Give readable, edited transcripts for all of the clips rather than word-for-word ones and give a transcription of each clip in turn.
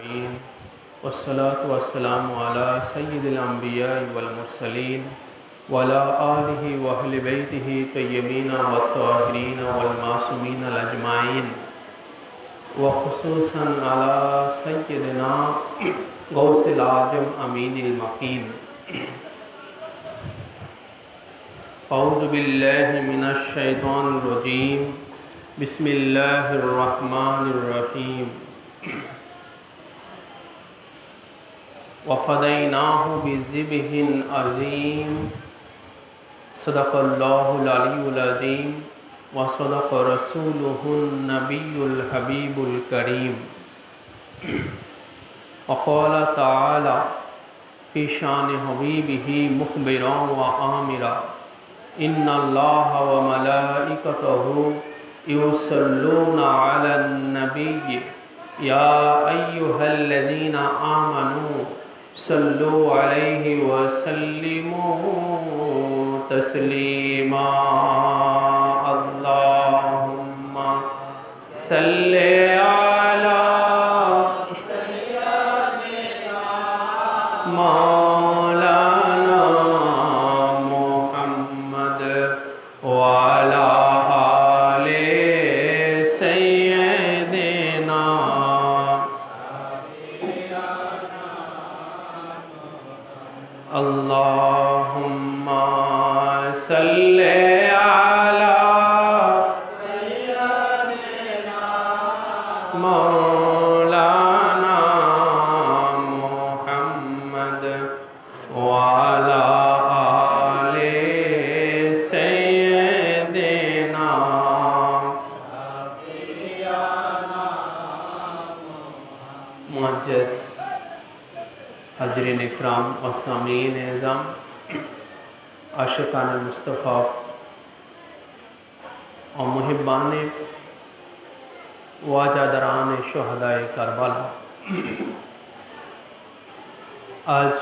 والصلاة والسلام على سيد الأنبياء والمرسلين وعلى آله وأهل بيته الطيبين والطاهرين والمعصومين الأجمعين وخصوصا على سيدنا غوث الأعظم أمين المكين. أعوذ بالله من الشيطان الرجيم. بسم الله الرحمن الرحيم. وفديناه بذبح عظيم. صدق الله العلي العظيم وصدق رسوله النبي الحبيب الكريم. وقال تعالى في شان حبيبه مخبرا وآمرا إن الله وملائكته يصلون على النبي يا أيها الذين آمنوا صلوا عليه وسلموا تسليما. اللهم صل على مولانا محمد وعلى آل سيدنا. اللهم صل على مولانا محمد وعلى آل سيدنا. معزز حاضرین اکرام و سامعین اعظام، عاشقان مصطفیٰ اور محبان واجداران شہدائے کربلا، آج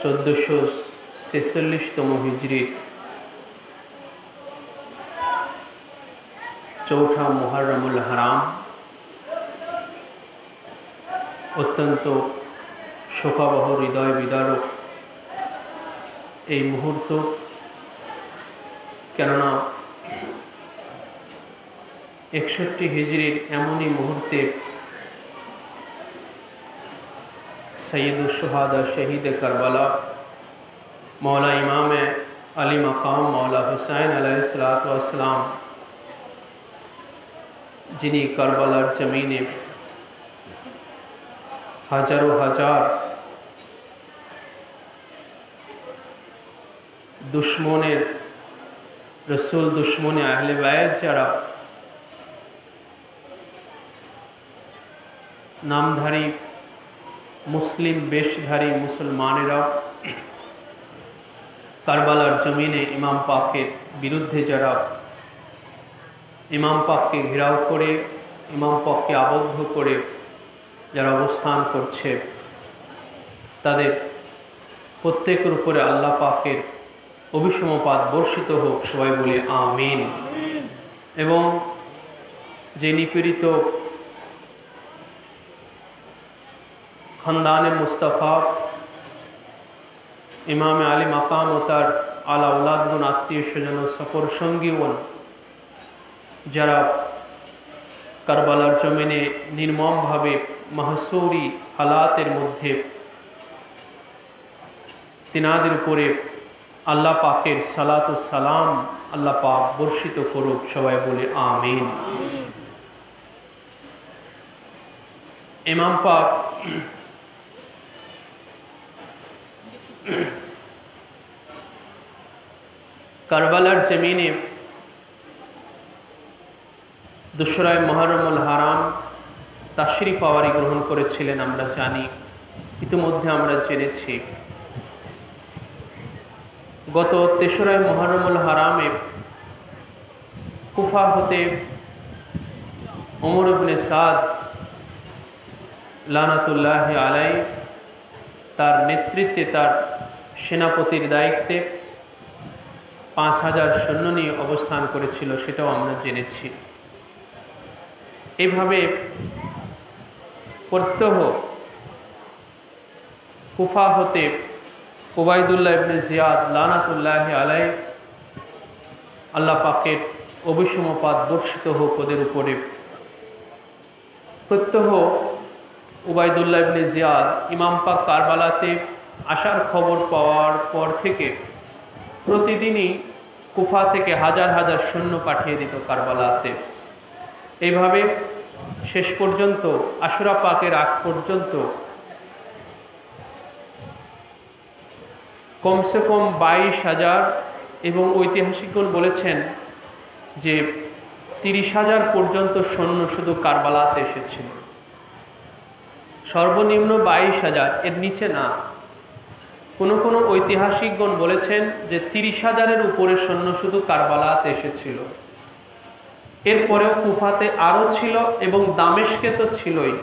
চোদ্দশো 46তম হিজরি চৌঠা মুহররমুল হারাম, অত্যন্ত শোকাবহ হৃদয় বিদারক এই মুহূর্ত। কেননা 61 হিজরির এমনই মুহূর্তে সৈয়দুশ শুহাদা শহীদে কারবালা মৌলা ইমামে আলী মাকাম মৌলা হুসাইন আলাইহিসসালাতু ওয়াসসালাম, যিনি কারবালার জমিনে হাজারো হাজার দুশ্মনের রসুল, দুশ্মনে আহলে বায়ত, যারা নামধারী মুসলিম বেশধারী মুসলমানেরা কারবালার জমিনে ইমাম পাকের বিরুদ্ধে যারা ইমাম পাককে ঘেরাও করে, ইমাম পাককে আবদ্ধ করে যারা অবস্থান করছে, তাদের প্রত্যেকের উপরে আল্লাহ পাকের অভিসমপাত বর্ষিত হোক, সবাই বলি আমিন। এবং যে নিপীড়িত খানদানে মুস্তাফা ইমামে আলী মাকাম ও তার আলা আওলাদগণ, আত্মীয় স্বজন ও সফর সঙ্গীগণ যারা কারবালার জমিনে নির্মমভাবে মাহসুরি হালাতের মধ্যে, তিনাদের উপরে আল্লাহ পাকের সালাত ও সালাম আল্লাহ পাক বর্ষিত করুক, সবাই বলে আমিন। ইমাম পাক কারবালার জমিনে দুশরায় মুহররমুল হারাম তাশরিফ আওয়ারি গ্রহণ করেছিলেন। আমরা জানি, ইতিমধ্যে আমরা জেনেছি, গত 3রায় মুহররমুল হারামে কুফা হতে ওমর ইবনে সাদ লানাতুল্লাহি আলাইহি তার নেতৃত্বে, তার সেনাপতির দায়িত্বে 5000 সৈন্য নিয়ে অবস্থান করেছিল, সেটাও আমরা জেনেছি। এইভাবে প্রত্যহ কুফা হতে উবাইদুল্লাহ ইবনে জিয়াদ লানাতুল্লাহি আলাইহি, আল্লাহ পাকের অভিসম্পাত বর্ষিত হোক ওদের উপরে, প্রত্যহ উবাইদুল্লাহ ইবনে জিয়াদ ইমাম পাক কারবালাতে আসার খবর পাওয়ার পর থেকে প্রতিদিনই কুফা থেকে হাজার হাজার সৈন্য পাঠিয়ে দিত কারবালাতে। এইভাবে শেষ পর্যন্ত আশুরা পাকের আগ পর্যন্ত কমসে কম 22,000 এবং ঐতিহাসিকগণ বলেছেন যে 30,000 পর্যন্ত সৈন্য শুধু কারবালাতে এসেছিল। সর্বনিম্ন 22,000, এর নিচে না। কোনো কোনো ঐতিহাসিকগণ বলেছেন যে 30,000-এর উপরে সৈন্য শুধু কারবালাতে এসেছিল। এরপরেও কুফাতে আরও ছিল এবং দামেস্কে তো ছিলই।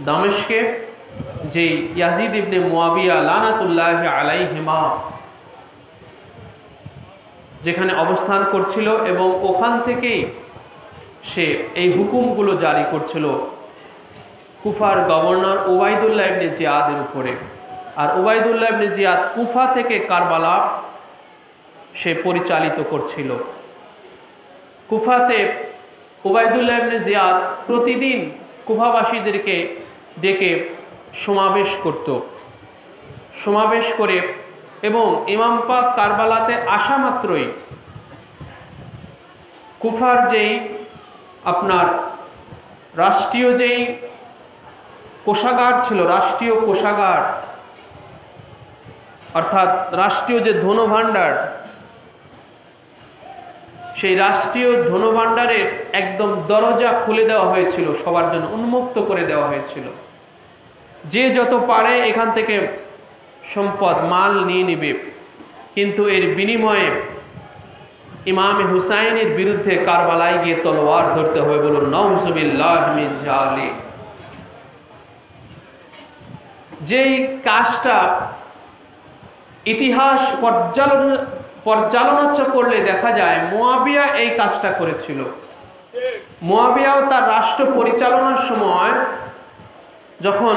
দামেস্কে যে ইয়াজিদ ইবনে মুয়াবিয়া লানাতুল্লাহি আলাইহিমা যেখানে অবস্থান করছিল এবং ওখান থেকেই সে এই হুকুমগুলো জারি করছিল কুফার গভর্নর উবাইদুল্লাহ ইবনে জিয়াদের উপরে। আর উবাইদুল্লাহ ইবনে জিয়াদ কুফা থেকে কারবালা সে পরিচালিত করছিল। কুফাতে উবাইদুল্লাহ ইবনে জিয়াদ প্রতিদিন কুফাবাসীদেরকে ডেকে সমাবেশ করত, সমাবেশ করে এবং ইমাম পাক কারবালাতে আসা মাত্রই কুফার যেই আপনার রাষ্ট্রীয় যেই কোষাগার ছিল, রাষ্ট্রীয় কোষাগার অর্থাৎ রাষ্ট্রীয় যে ধনভাণ্ডার, সেই রাষ্ট্রীয় ধনভাণ্ডারের একদম দরজা খুলে দেওয়া হয়েছিল, সবার জন্য উন্মুক্ত করে দেওয়া হয়েছিল। যে যত পারে এখান থেকে সম্পদ মাল নিয়ে নিবে, কিন্তু এর বিনিময়ে ইমাম হুসাইনের বিরুদ্ধে কারবালায় গিয়ে তলোয়ার ধরতে হবে। বলুন নাউজুবিল্লাহ মিন জালিক। যেই কাজটা ইতিহাস পর্যালোচনা করলে দেখা যায় মুয়াবিয়া এই কাজটা করেছিল। মুয়াবিয়াও তার রাষ্ট্র পরিচালনার সময় যখন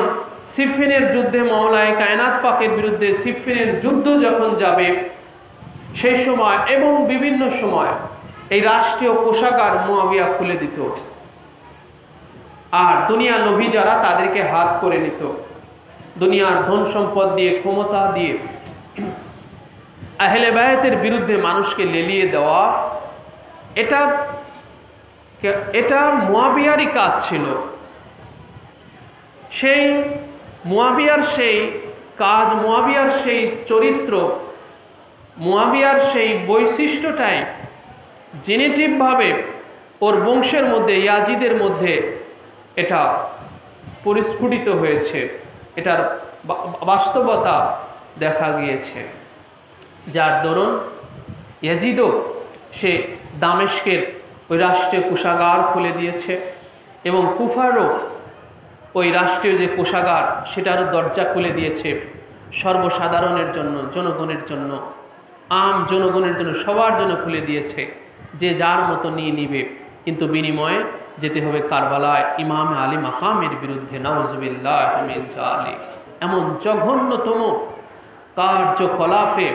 সিফিনের যুদ্ধে মাওলায়ে কায়নাত পাকের বিরুদ্ধে সিফিনের যুদ্ধ যখন যাবে সেই সময় এবং বিভিন্ন সময় এই রাষ্ট্রীয় কোষাগার মুয়াবিয়া খুলে দিত, আর দুনিয়া লোভী যারা তাদেরকে হাত করে নিত। দুনিয়ার ধন সম্পদ দিয়ে, ক্ষমতা দিয়ে আহলে বায়াতের বিরুদ্ধে মানুষকে লেলিয়ে দেওয়া, এটা মুয়াবিয়ারই কাজ ছিল। সেই মুয়াবিয়ার সেই কাজ, মুয়াবিয়ার সেই চরিত্র, মুয়াবিয়ার সেই বৈশিষ্ট্যটাই জেনেটিভভাবে ওর বংশের মধ্যে, ইয়াজিদের মধ্যে এটা পরিস্ফুটিত হয়েছে, এটার বাস্তবতা দেখা গিয়েছে। যার দরুন ইয়াজিদও সে দামেস্কের ওই রাষ্ট্রীয় কোষাগার খুলে দিয়েছে এবং কুফারও ওই রাষ্ট্রীয় যে কোষাগার সেটারও দরজা খুলে দিয়েছে সর্বসাধারণের জন্য, জনগণের জন্য, আম জনগণের জন্য, সবার জন্য খুলে দিয়েছে। যে যার মতো নিয়ে নিবে, কিন্তু বিনিময়ে যেতে হবে কারবালায় ইমাম আলী মাকামের বিরুদ্ধে। নাউজুবিল্লাহ মিন জালিক। এমন জঘন্যতম কার্যকলাপে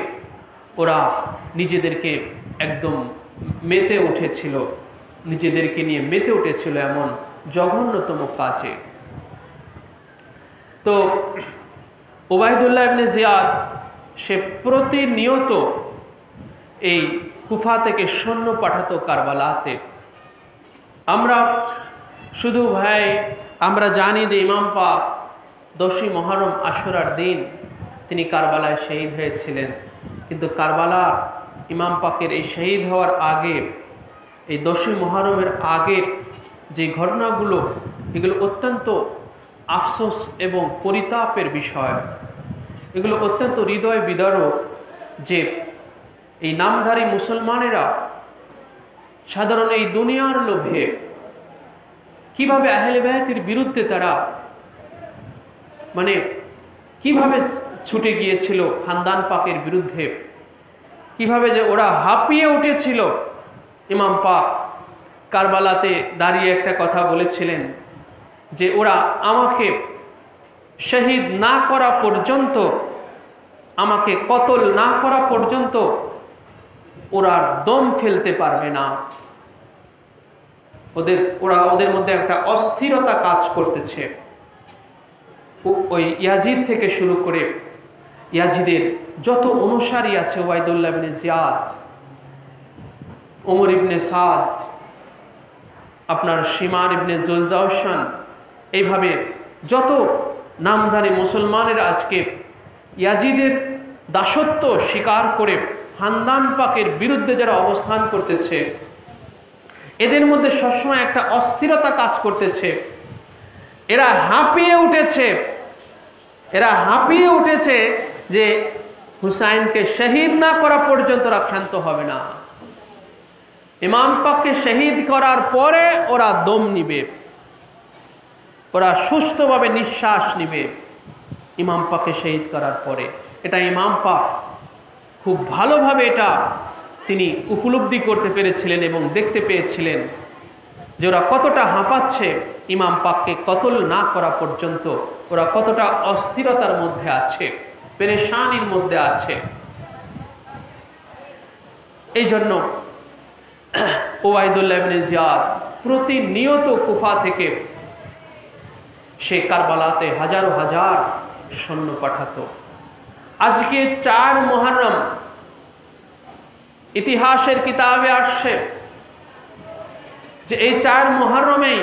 ওরা নিজেদেরকে একদম মেতে উঠেছিল, নিজেদেরকে নিয়ে মেতে উঠেছিল এমন জঘন্যতম কাজে। তো উবাইদুল্লাহ ইবনে জিয়াদ সে প্রতিনিয়ত এই কুফা থেকে সৈন্য পাঠাতো কারবালাতে। আমরা শুধু আমরা জানি যে ইমাম পাক 10ই মুহররম আশুরার দিন তিনি কারবালায় শহীদ হয়েছিলেন, কিন্তু কারবালার ইমাম পাকের এই শহীদ হওয়ার আগে, এই 10ই মুহররমের আগের যে ঘটনাগুলো, এগুলো অত্যন্ত আফসোস এবং পরিতাপের বিষয়। এগুলো অত্যন্ত হৃদয় বিদারক যে এই নামধারী মুসলমানেরা সাধারণ এই দুনিয়ার লোভে কিভাবে আহলে বায়াতের বিরুদ্ধে তারা কিভাবে ছুটে গিয়েছিল খানদান পাকের বিরুদ্ধে, কিভাবে যে ওরা হাঁপিয়ে উঠেছিল। ইমাম পাক কারবালাতে দাঁড়িয়ে একটা কথা বলেছিলেন যে ওরা আমাকে শহীদ না করা পর্যন্ত, আমাকে কতল না করা পর্যন্ত ওরা দম ফেলতে পারবে না। ওদের মধ্যে একটা অস্থিরতা কাজ করতেছে। ওই ইয়াজিদ থেকে শুরু করে ইয়াজিদের যত অনুসারী আছে, ওবায়দুল্লাহ ইবনে জিয়াদ, ওমর ইবনে সাদ, আপনার শিমার ইবনে জুলজাওশান, এইভাবে যত নামধারী মুসলমানের আজকে ইয়াজিদের দাসত্ব স্বীকার করে খানদান পাকের বিরুদ্ধে যারা অবস্থান করতেছে, এদের মধ্যে সবসময় একটা অস্থিরতা কাজ করতেছে। এরা হাঁপিয়ে উঠেছে যে হুসাইনকে শহীদ না করা পর্যন্ত ওরা ক্ষান্ত হবে না। ইমাম পাককে শহীদ করার পরে ওরা দম নিবে, ওরা সুস্থভাবে নিঃশ্বাস নিবে ইমাম পাককে শহীদ করার পরে। এটা ইমাম পাক খুব ভালোভাবে এটা তিনি উপলব্ধি করতে পেরেছিলেন এবং দেখতে পেয়েছিলেন যে ওরা কতটা হাঁপাচ্ছে ইমাম পাককে কতল না করা পর্যন্ত, ওরা কতটা অস্থিরতার মধ্যে আছে, পেরেশানির মধ্যে আছে। এই জন্য ওবায়দুল্লাহ ইবনে জিয়াদ প্রতিনিয়ত কুফা থেকে সে কারবালাতে হাজারো হাজার সৈন্য পাঠাতো। আজকে 4 মুহররম ইতিহাসের কিতাবে আসছে যে এই 4 মুহররমেই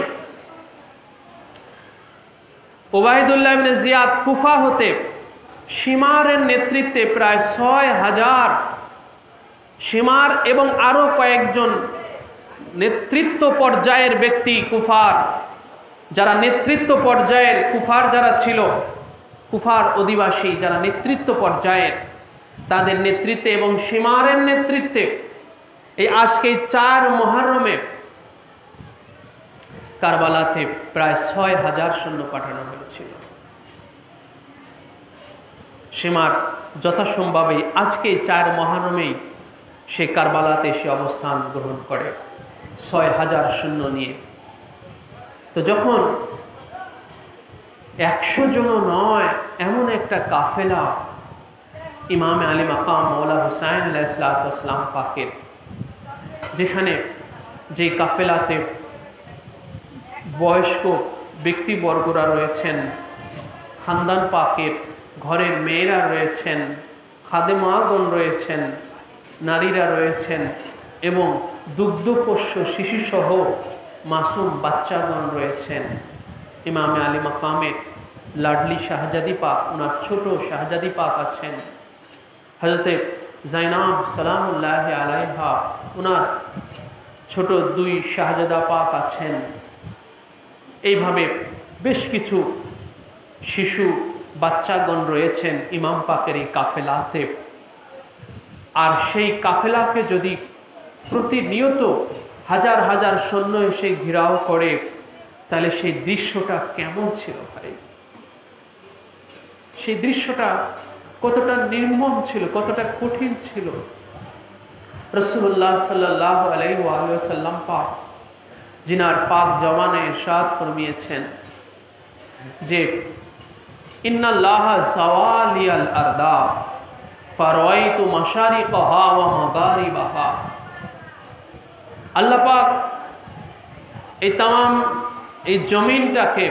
ওবায়দুল্লাহ ইবনে জিয়াদ কুফা হতে শিমারের নেতৃত্বে প্রায় 6000 শিমার এবং আরো কয়েকজন নেতৃত্ব পর্যায়ের ব্যক্তি, কুফার যারা নেতৃত্ব পর্যায়ের, কুফার যারা ছিল, কুফার অধিবাসী যারা নেতৃত্ব পর্যায়ের, তাদের নেতৃত্বে এবং শিমারের নেতৃত্বে এই আজকে 4 মুহররমে কারবালাতে প্রায় 6000 সৈন্য পাঠানো হয়েছিল। শিমার যথাসম্ভবে আজকে 4 মুহররমেই সে কারবালাতে সে অবস্থান গ্রহণ করে 6000 সৈন্য নিয়ে। তো যখন 100 জন নয়, এমন একটা কাফেলা ইমাম আলী মাকাম মওলা হুসাইন আলাইহিসসালাম পাকের, যেখানে যে কাফেলাতে বয়স্ক ব্যক্তিবর্গরা রয়েছেন, খানদান পাকের ঘরের মেয়েরা রয়েছেন, খাদেমাগণ রয়েছেন, নারীরা রয়েছেন এবং দুগ্ধপোষ্য শিশুসহ মাসুম বাচ্চাগণ রয়েছেন। ইমামে আলী মাকামের লাডলি শাহজাদি পাক, ওনার ছোট শাহজাদি পাক আছেন, হযরতে জাইনাব সালামুল্লাহ আলাইহা, ওনার ছোট 2 শাহজাদা পাক আছেন। এইভাবে বেশ কিছু শিশু বাচ্চাগণ রয়েছেন ইমাম পাকের এই কাফেলাতে। আর সেই কাফেলাকে যদি প্রতিনিয়ত হাজার হাজার সৈন্য এসে ঘেরাও করে, তাহলে সেই দৃশ্যটা কেমন ছিল ভাই? সেই দৃশ্যটা কতটা নির্মম ছিল, কতটা কঠিন ছিল। রাসূলুল্লাহ সাল্লাল্লাহু আলাইহি ওয়া সাল্লাম পাক, জিনার পাক জবানে ইরশাদ ফরমিয়েছেন যে ইন্নাল্লাহা যাওয়ালিয়াল আরদা ফারাইতু মাশারিকাহা ওয়া মাগারিবাহা। আল্লাহ পাক এই জমিনটাকে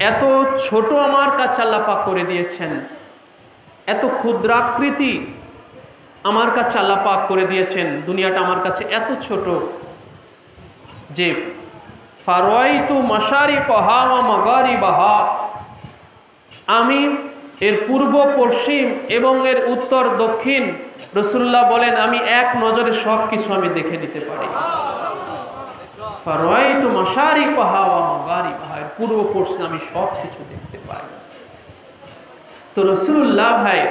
এত ছোট আমার কাছে আল্লাহ পাক করে দিয়েছেন, এত ক্ষুদ্রাকৃতি আমার কাছে আল্লাহ পাক করে দিয়েছেন। দুনিয়াটা আমার কাছে এত ছোট যে ফারাইতু মাশারিকাহা ওয়া মাগারিবাহা, আমি এর পূর্ব পশ্চিম এবং এর উত্তর দক্ষিণ, রাসূলুল্লাহ বলেন আমি এক নজরে সব কিছু আমি দেখে নিতে পারি। ফারাইতু মাশারিকাহা ওয়া মাগারিবাহা, পূর্ব পশ্চিম আমি সব কিছু দেখতে পাই। তো রাসূলুল্লাহ ভাই,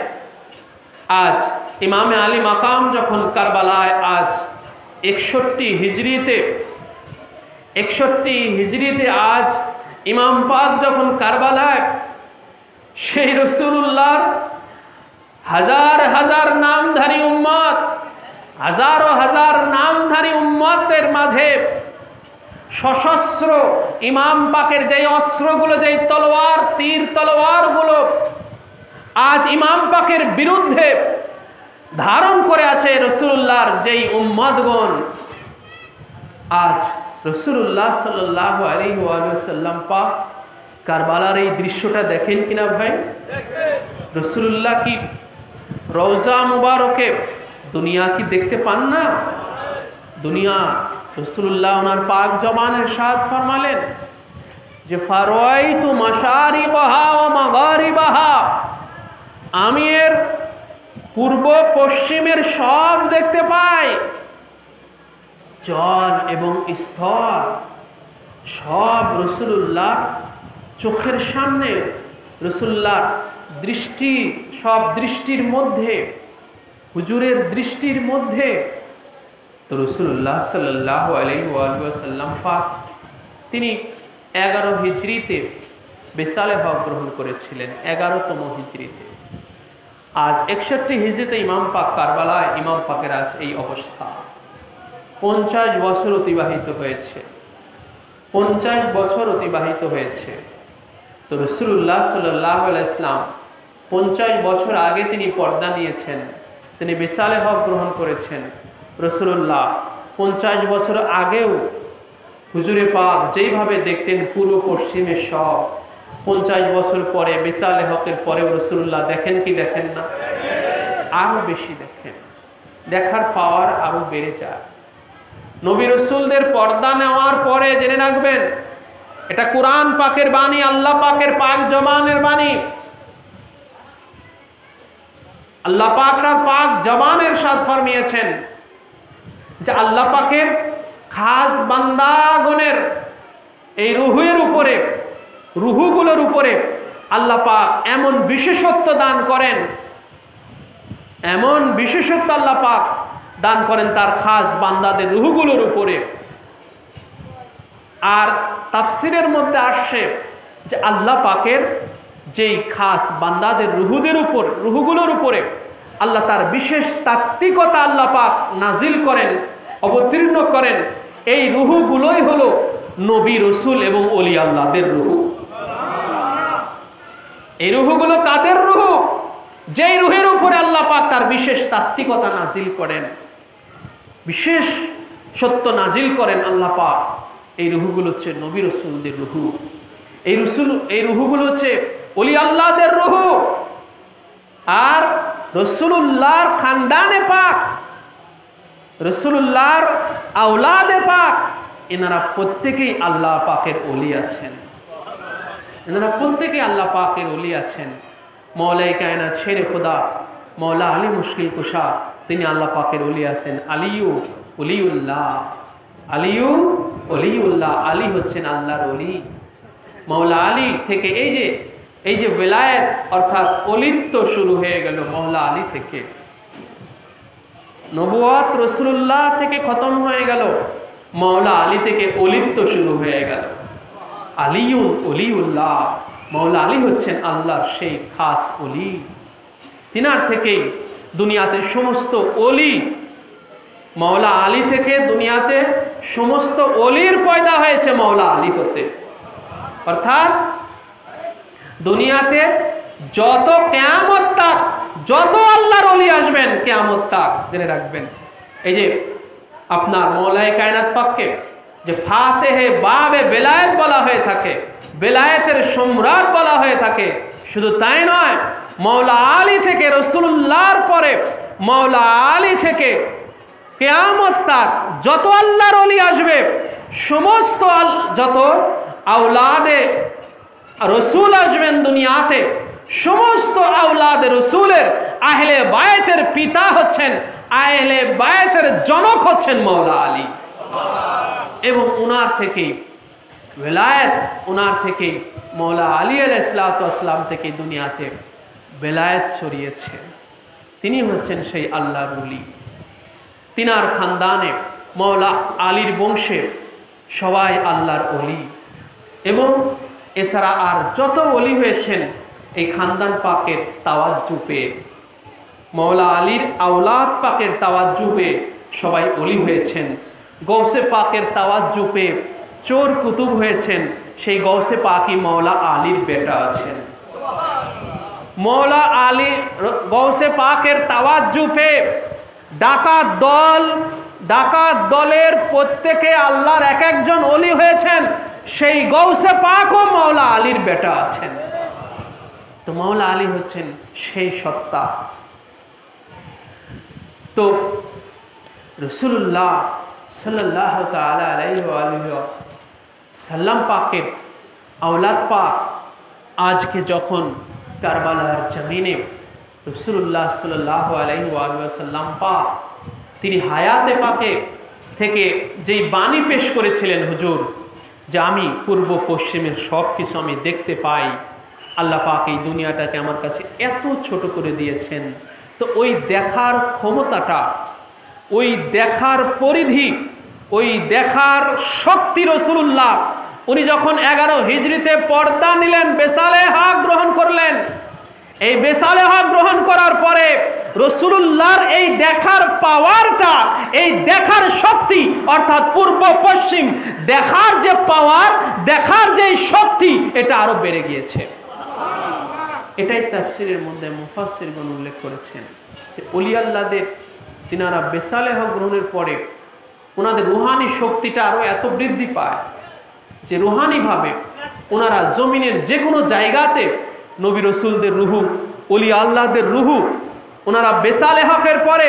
আজ ইমামে আলী মাকাম যখন কারবালায় আজ 61 হিজরিতে আজ ইমাম পাক যখন কারবালায় সেই রাসূলুল্লাহর হাজার হাজার নামধারী উম্মত, হাজারো হাজার নামধারী উম্মতের মাঝে সশস্ত্র ইমাম পাকের যেই অস্ত্রগুলো, যেই তলোয়ার, তীর তলোয়ারগুলো আজ ইমাম পাকের বিরুদ্ধে ধারণ করে আছে রাসূলুল্লাহর যেই উম্মতগণ, আজ রাসূলুল্লাহ সাল্লাল্লাহু আলাইহি ওয়াসাল্লাম পাক কারবালার এই দৃশ্যটা দেখেন কিনা ভাই? রাসূলুল্লাহ কি রওজা মুবারকে দুনিয়া কি দেখতে পান না? দুনিয়া রাসূলুল্লাহ ওনার পাক জবানের ইরশাদ ফরমালেন যে ফারাইতু মাশারিকাহা ওয়া মাগারিবাহা, আমি এর পূর্ব পশ্চিমের সব দেখতে পাই, জল এবং স্থল সব রাসূলুল্লাহ চোখের সামনে, রাসূলুল্লাহর দৃষ্টি, সব দৃষ্টির মধ্যে, হুজুরের দৃষ্টির মধ্যে। তো রাসূলুল্লাহ সাল্লাল্লাহু আলাইহি ওয়াসাল্লাম পাক তিনি 11 হিজরিতে বিসালে হক গ্রহণ করেছিলেন, 11তম হিজরিতে। আজ 61 হিজরিতে ইমাম পাক কারবালায় ইমাম পাকের আজ এই অবস্থা। 50 বছর অতিবাহিত হয়েছে, 50 বছর অতিবাহিত হয়েছে। তো রাসূলুল্লাহ সাল্লাল্লাহু আলাইহি ওয়াসাল্লাম 50 বছর আগে তিনি পর্দা নিয়েছেন, তিনি বিসালে হক গ্রহণ করেছেন। রাসূলুল্লাহ 50 বছর আগেও হুজুরে পাক যেইভাবে দেখতেন পূর্ব পশ্চিমে সব, 50 বছর পরে বিসালে হকের পরে রাসূলুল্লাহ দেখেন কি দেখেন না? আরো বেশি দেখেন, দেখার পাওয়ার আরো বেড়ে যায়। নবী রাসূলদের পর্দা নেওয়ার পরে জেনে রাখবেন, এটা কোরআন পাকের বাণী, আল্লাহ পাকের পাক জবানের বাণী। আল্লাহ পাকরা পাক জবানের ইরশাদ ফরমিয়েছেন যে আল্লাহ পাকের খাস বান্দাগণের এই রুহের উপরে, রুহুগুলোর উপরে আল্লাহ পাক এমন বিশেষত্ব দান করেন, এমন বিশেষত্ব আল্লাহ পাক দান করেন তার খাস বান্দাদের রুহুগুলোর উপরে। আর তাফসিরের মধ্যে আসছে যে আল্লাহ পাকের যেই খাস বান্দাদের রুহুদের উপর, রুহুগুলোর উপরে আল্লাহ তার বিশেষ তাত্ত্বিকতা আল্লাহ পাক নাজিল করেন, অবতীর্ণ করেন। এই রুহুগুলোই হলো নবী, রসুল এবং ওলি আল্লাহদের রুহু। এই রুহুগুলো কাদের রুহু? যেই রুহের উপরে আল্লাহ পাক তার বিশেষ তাত্ত্বিকতা নাজিল করেন, বিশেষ সত্য নাজিল করেন আল্লাহ পাক। এই রুহুগুলো হচ্ছে নবী রসুলদের রুহু, এই রুহুগুলো হচ্ছে ওলি আল্লাহদের রুহু। আর রাসূলুল্লাহর খানদানে পাক, রাসূলুল্লাহর আওলাদে পাক, এনারা প্রত্যেকেই আল্লাহ পাকের ওলি আছেন, এনারা প্রত্যেকেই আল্লাহ পাকের ওলি আছেন। মওলাই কায়নাত শেরে খোদা মওলা আলী মুশকিল কুশা, তিনি আল্লাহ পাকের ওলি আছেন। আলিয়ু ওলিউল্লাহ, আলিয়ু ওলিউল্লাহ, আলী হচ্ছেন আল্লাহর ওলি। মওলা আলী থেকে এই যে বেলায়েত অর্থাৎ ওলিত্ব শুরু হয়ে গেল মওলা আলী থেকে। নবুয়ত রাসূলুল্লাহ থেকে খতম হয়ে গেল, মওলা আলী থেকে ওলিত্ব শুরু হয়ে গেল। আলিয়ুন ওলিউল্লাহ, মওলা আলী হচ্ছেন আল্লাহর সেই খাস ওলি। তিনার থেকেই দুনিয়াতে সমস্ত ওলি, মওলা আলী থেকে দুনিয়াতে সমস্ত ওলির পয়দা হয়েছে মওলা আলী হতে। অর্থাৎ দুনিয়াতে যত কিয়ামত তাক যত আল্লাহর ওলি আসবেন, কিয়ামত তাক জেনে রাখবেন, এই যে আপনার মওলাই কায়নাত পাককে যে ফাতেহে বাবে বেলায়েত বলা হয়ে থাকে, বেলায়েতের সম্রাট বলা হয়ে থাকে, শুধু তাই নয়, মওলা আলী থেকে রাসূলুল্লাহর পরে মওলা আলী থেকে কিয়ামত তাক যত আল্লাহর ওলি আসবে, সমস্ত যত আওলাদে রসুল আসবেন দুনিয়াতে, সমস্ত আওলাদে রসুলের আহলে বায়তের পিতা হচ্ছেন, আহলে বায়তের জনক হচ্ছেন মওলা আলী। এবং ওনার থেকেই বেলায়েত, ওনার থেকেই মওলা আলী আলাইহিসসালাতু ওয়াসসালাম থেকে দুনিয়াতে বেলায়েত ছড়িয়েছে। তিনি হচ্ছেন সেই আল্লাহর ওলি। তিনার খানদানে মওলা আলীর বংশে সবাই আল্লাহর ওলি। এবং এছাড়া আর যত ওলি হয়েছেন এই খানদান পাকের তাওয়াজ্জু পেয়ে, মওলা আলীর আওলাদ পাকের তাওয়াজ্জুবে সবাই ওলি হয়েছেন। গৌসে পাকের তাওয়াজ্জুবে চোর কুতুব হয়েছেন, সেই গৌসে পাকই মওলা আলীর বেটা আছেন। মওলা আলী গৌসে পাকের তাওয়াজ্জুবে ডাকাত দলের প্রত্যেকে আল্লাহর এক একজন ওলি হয়েছেন, সেই গৌসে পাকও মওলা আলীর বেটা আছেন। তো মওলা আলী হচ্ছেন সেই সত্তা। তো রাসূলুল্লাহ সাল্লাল্লাহু তাআলা আলাইহি ওয়া আলিহি সাল্লাম পাকের আওলাদ পাক আজকে যখন কারবালার জমিনে রাসূলুল্লাহ সাল্লাল্লাহু আলাইহি ওয়া আলিহি সাল্লাম পাক তিনি হায়াতে পাকে থেকে যেই বাণী পেশ করেছিলেন হুজুর, যে আমি পূর্ব পশ্চিমের সব কিছু আমি দেখতে পাই, আল্লাহ পাক এই দুনিয়াটাকে আমার কাছে এত ছোট করে দিয়েছেন। তো ওই দেখার ক্ষমতাটা, ওই দেখার পরিধি, ওই দেখার শক্তি রাসূলুল্লাহ উনি যখন 11 হিজরিতে পর্দা নিলেন, বেসালেহা গ্রহণ করলেন, এই বেসালেহা গ্রহণ করার পরে রাসূলুল্লাহর এই দেখার পাওয়ারটা, এই দেখার শক্তি অর্থাৎ পূর্ব পশ্চিম দেখার যে পাওয়ার, দেখার যে শক্তি, এটা আরো বেড়ে গিয়েছে। এটাই তাফসীরের মধ্যে মুফাসসিরগণ উল্লেখ করেছেন যে ওলি আল্লাহদের তিনারা বেসালেহা গ্রহণের পরে ওনাদের রুহানি শক্তিটা আরো এত বৃদ্ধি পায় যে রুহানিভাবে ওনারা জমিনের যে কোনো জায়গাতে নবী রসুলদের রুহু, ওলি আল্লাহদের রুহু, ওনারা বেসালেহকের পরে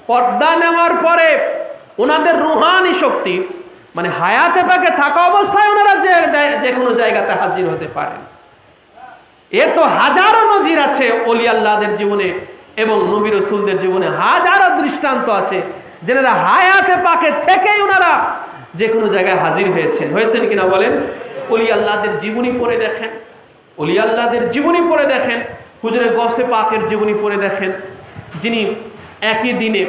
পর্দা নেওয়ার পরে ওনাদের রুহানি শক্তি মানে হায়াতে পাকে থাকা অবস্থায় ওনারা যে কোনো জায়গাতে হাজির হতে পারেন। এর তো হাজারো নজির আছে ওলি আল্লাহদের জীবনে এবং নবী রসুলদের জীবনে, হাজারো দৃষ্টান্ত আছে যেনারা হায়াতে পাকে থেকেই ওনারা যে কোনো জায়গায় হাজির হয়েছেন কিনা বলেন? ওলি আল্লাহদের জীবনী পড়ে দেখেন, ওলি আল্লাহদের জীবনী পড়ে দেখেন, হুজুরে গৌসে পাকের জীবনী পড়ে দেখেন, যিনি একই দিনে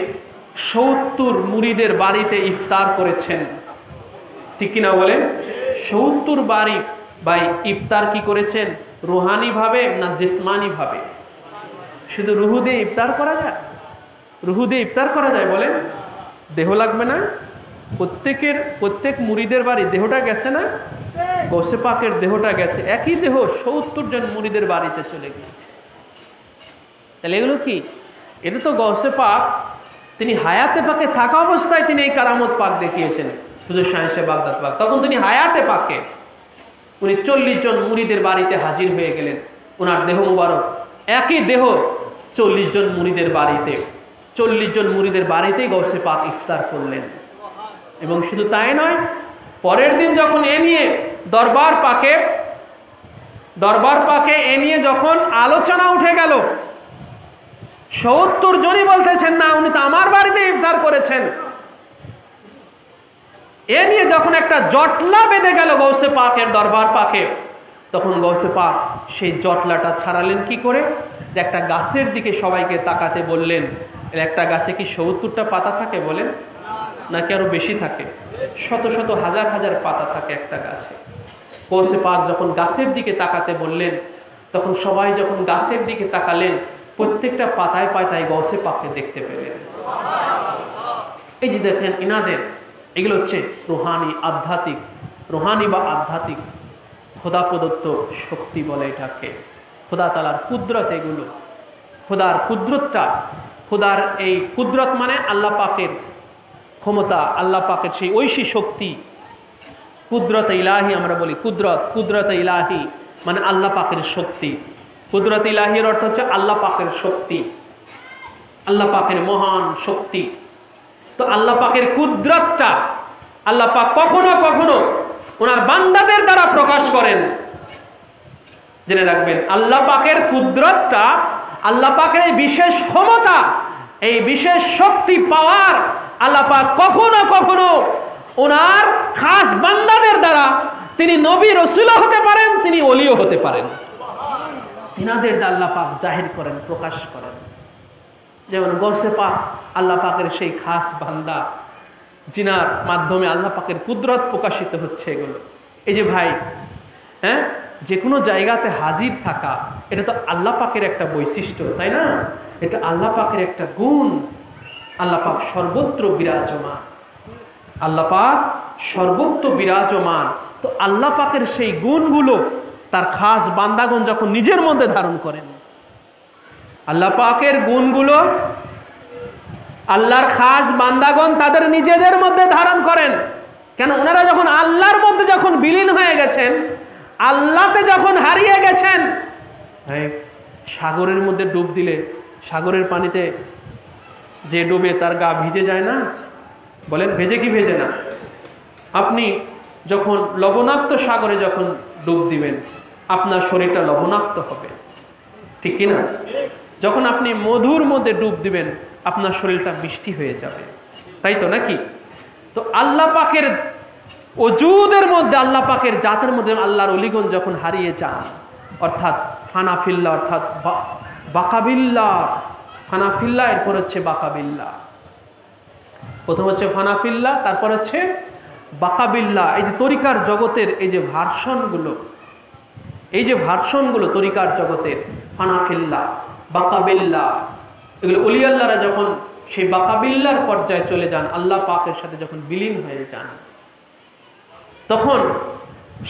70 মুরিদের বাড়িতে ইফতার করেছেন, ঠিক কিনা বলেন? 70 বাড়ি ভাই ইফতার কি করেছেন? রুহানি ভাবে না জিসমানি ভাবে? শুধু রুহু দিয়ে ইফতার করা যায়? রুহু দিয়ে ইফতার করা যায় বলেন? দেহ লাগবে না? প্রত্যেক মুরিদের বাড়ি দেহটা গেছে না? গৌসে পাকের দেহটা গেছে, একই দেহ 70 জন মুরিদের বাড়িতে চলে গিয়েছে। তাহলে এগুলো কি? এটা তো গৌসে পাক তিনি হায়াতে পাকে থাকা অবস্থায় তিনি এই কারামত পাক দেখিয়েছেন। হুজুর শাহ বাগদাদ পাক তখন তিনি হায়াতে পাকে উনি 40 জন মুরিদের বাড়িতে হাজির হয়ে গেলেন। ওনার দেহ মুবারক একই দেহ 40 জন মুরিদের বাড়িতে, 40 জন মুরিদের বাড়িতেই গৌসে পাক ইফতার করলেন। এবং শুধু তাই নয়, পরের দিন যখন এ নিয়ে দরবার পাকে এ নিয়ে যখন আলোচনা উঠে গেল, 70 জনই বলতেছেন না উনি তো আমার বাড়িতে ইফতার করেছেন। এ নিয়ে যখন একটা জটলা বেঁধে গেল গৌসে পাকের দরবার পাকে, তখন গৌসে পাক সেই জটলাটা ছাড়ালেন কি করে? যে একটা গাছের দিকে সবাইকে তাকাতে বললেন। একটা গাছে কি 70টা পাতা থাকে বলেন? নাকি আরো বেশি থাকে? শত শত হাজার হাজার পাতা থাকে একটা গাছে। গৌসে পাক যখন গাছের দিকে তাকাতে বললেন, তখন সবাই যখন গাছের দিকে তাকালেন, প্রত্যেকটা পাতায় পাতায় গৌসে পাককে দেখতে পেলেন। এই যে দেখেন ইনাদের এগুলো হচ্ছে রুহানি বা আধ্যাত্মিক খোদা প্রদত্ত শক্তি বলে এটাকে। খোদা তাআলার কুদরত, এগুলো খোদার কুদরতটা, খোদার এই কুদরত মানে আল্লাহ পাকের ক্ষমতা, আল্লাহ পাকের সেই ঐশী শক্তি। কুদরত ইলাহি আমরা বলি, কুদরত ইলাহি মানে আল্লাহ পাকের শক্তি। কুদরত ইলাহির অর্থ হচ্ছে আল্লাহ পাকের শক্তি, আল্লাহ পাকের মহান শক্তি। তো আল্লাহ পাকের কুদরতটা আল্লাহ পাক কখনো কখনো ওনার বান্দাদের দ্বারা প্রকাশ করেন। জেনে রাখবেন, আল্লাহ পাকের কুদরতটা, আল্লাহ পাকের এই বিশেষ ক্ষমতা, এই বিশেষ শক্তি পাওয়ার আল্লাহ পাক কখনো কখনো ওনার খাস বান্দাদের দ্বারা, তিনি নবী রসুলও হতে পারেন, তিনি ওলিও হতে পারেন, তিনাদের দ্বারা আল্লাহ পাক জাহির করেন, প্রকাশ করেন। যেমন গৌসে পাক আল্লাহ পাকের সেই খাস বান্দা, জিনার মাধ্যমে আল্লাহ পাকের কুদরত প্রকাশিত হচ্ছে। এগুলো এই যে ভাই, যে কোনো জায়গাতে হাজির থাকা, এটা তো আল্লাহ পাকের একটা বৈশিষ্ট্য, তাই না? এটা আল্লাহ পাকের একটা গুণ। আল্লাহ পাক সর্বত্র বিরাজমান, আল্লাহ পাক সর্বত্র বিরাজমান। তো আল্লাহ পাকের সেই গুণগুলো তার খাস বান্দাগণ যখন নিজের মধ্যে ধারণ করেন, আল্লাহ পাকের গুণগুলো আল্লাহর খাস বান্দাগণ তাদের নিজেদের মধ্যে ধারণ করেন। কেন? ওনারা যখন আল্লাহর মধ্যে যখন বিলীন হয়ে গেছেন, আল্লাহতে যখন হারিয়ে গেছেন। সাগরের মধ্যে ডুব দিলে সাগরের পানিতে যে ডুবে তার গা ভিজে যায় না? বলেন ভেজে কি ভেজে না? আপনি যখন লবণাক্ত সাগরে যখন ডুব দিবেন, আপনার শরীরটা লবণাক্ত হবে, ঠিক কি না? যখন আপনি মধুর মধ্যে ডুব দিবেন, আপনার শরীরটা মিষ্টি হয়ে যাবে, তাই তো নাকি? তো আল্লাহ পাকের ওজুদের মধ্যে, আল্লাহ পাকের জাতের মধ্যে আল্লাহর অলিগণ যখন হারিয়ে যান, অর্থাৎ ফানাফিল্লা, অর্থাৎ বাকাবিল্লা, ফানাফিল্লা, এরপর হচ্ছে বাকাবিল্লা। প্রথম হচ্ছে ফানাফিল্লা, তারপর হচ্ছে বাকাবিল্লা। এই যে তরিকার জগতের এই যে ভার্সনগুলো, এই যে ভার্সনগুলো তরিকার জগতের, ফানাফিল্লা, বাকাবিল্লা, এগুলো অলি আল্লাহরা যখন সেই বাকাবিল্লার পর্যায়ে চলে যান, আল্লাহ পাকের সাথে যখন বিলীন হয়ে যান, তখন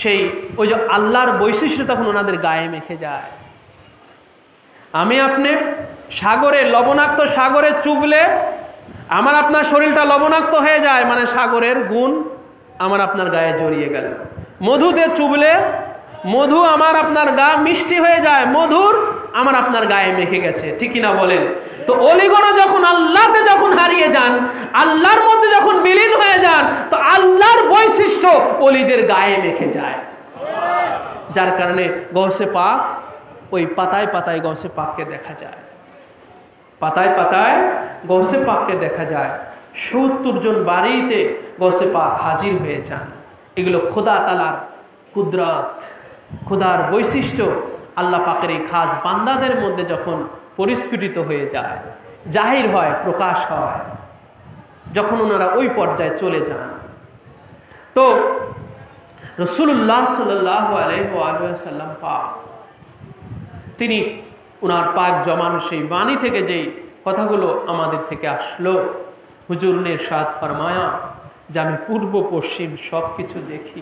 সেই ওই যে আল্লাহর বৈশিষ্ট্য তখন ওনাদের গায়ে মেখে যায়। আমি আপনি সাগরে, লবণাক্ত সাগরে চুবলে আমার আপনার শরীরটা লবণাক্ত হয়ে যায়, মানে সাগরের গুণ আমার আপনার গায়ে জড়িয়ে গেল। মধুতে চুবলে মধু আমার আপনার গা মিষ্টি হয়ে যায়, মধুর আমার আপনার গায়ে মেখে গেছে, ঠিক কিনা বলেন? তো অলিগণ যখন আল্লাহতে যখন হারিয়ে যান, আল্লাহর মধ্যে যখন বিলীন হয়ে যান, তো আল্লাহর বৈশিষ্ট্য অলিদের গায়ে মেখে যায়। যার কারণে গৌসে পাক, ওই পাতায় পাতায় গৌসে পাককে দেখা যায়, পাতায় পাতায় গৌসে পাককে দেখা যায়। ৭০ জন বাড়িতে গৌসে পাক হাজির হয়ে যান। এগুলো খোদা তাআলার কুদরত, খোদার বৈশিষ্ট্য আল্লাহ পাকের এই খাস বান্দাদের মধ্যে যখন পরিস্ফুটিত হয়ে যায়, জাহির হয়, প্রকাশ হয়, যখন ওনারা ওই পর্যায়ে চলে যান। তো রাসূলুল্লাহ সাল্লাল্লাহু আলাইহি ওয়া সাল্লাম পাক, তিনি ওনার পাক জমানো সেই বাণী থেকে যেই কথাগুলো আমাদের থেকে আসলো, হুজুর ने इरशाद फरमाया যে আমি পূর্ব পশ্চিম সব কিছু দেখি।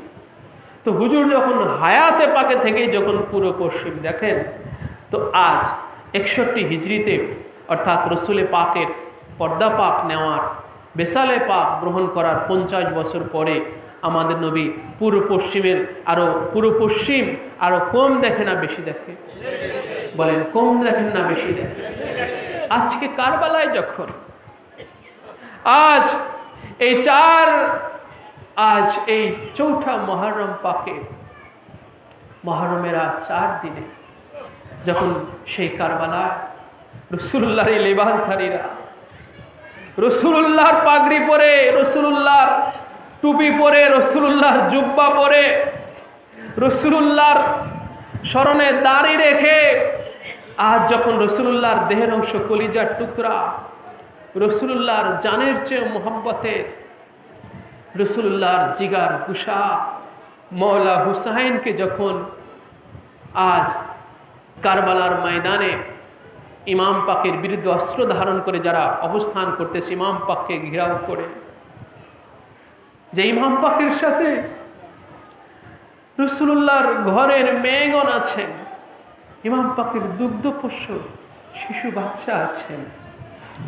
তো হুজুর যখন হায়াতে পাকে থেকে যখন পূর্ব পশ্চিম দেখেন, তো আজ 61 হিজরিতে, অর্থাৎ রসুলে পাকের পর্দা পাক নেওয়ার, বেসালে পাক গ্রহণ করার 50 বছর পরে আমাদের নবী পূর্ব পশ্চিমের পূর্ব পশ্চিম আরো কম দেখে না বেশি দেখে? বলেন কম দেখেন না বেশি দেখে? আজকে কারবালায় যখন আজ এই চৌঠা মুহররম পাকে, মুহররমের 4 দিনে যখন সেই কারবালায় রাসূলুল্লাহর এই লেবাসধারীরা, রাসূলুল্লাহর পাগড়ি পরে, রাসূলুল্লাহর টুপি পরে, রাসূলুল্লাহর জুব্বা পরে, রাসূলুল্লাহর স্মরণে দাড়ি রেখে, আজ যখন রাসূলুল্লাহর দেহের অংশ, কলিজার টুকরা, রাসূলুল্লাহর জানের চেয়ে মোহাব্বতের, রাসূলুল্লাহর জিগার গুশা মওলা হুসাইনকে যখন আজ কারবালার ময়দানে ইমাম পাকের বিরুদ্ধে অস্ত্র ধারণ করে যারা অবস্থান করতেছে, ইমাম পাককে ঘেরাও করে, যে ইমাম পাকের সাথে রাসূলুল্লাহর ঘরের মেয়েগণ আছেন, ইমাম পাকের দুগ্ধপোষ্য শিশু বাচ্চা আছেন।